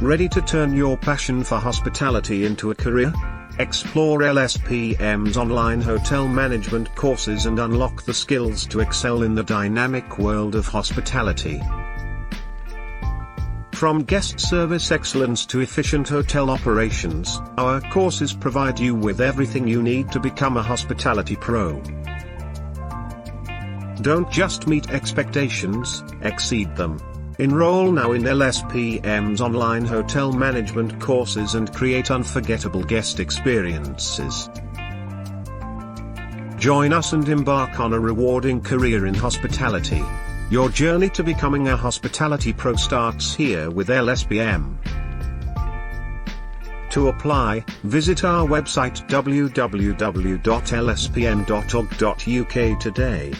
Ready to turn your passion for hospitality into a career? Explore LSPM's online hotel management courses and unlock the skills to excel in the dynamic world of hospitality. From guest service excellence to efficient hotel operations, our courses provide you with everything you need to become a hospitality pro. Don't just meet expectations, exceed them. Enroll now in LSPM's online hotel management courses and create unforgettable guest experiences. Join us and embark on a rewarding career in hospitality. Your journey to becoming a hospitality pro starts here with LSPM. To apply, visit our website www.lspm.org.uk today.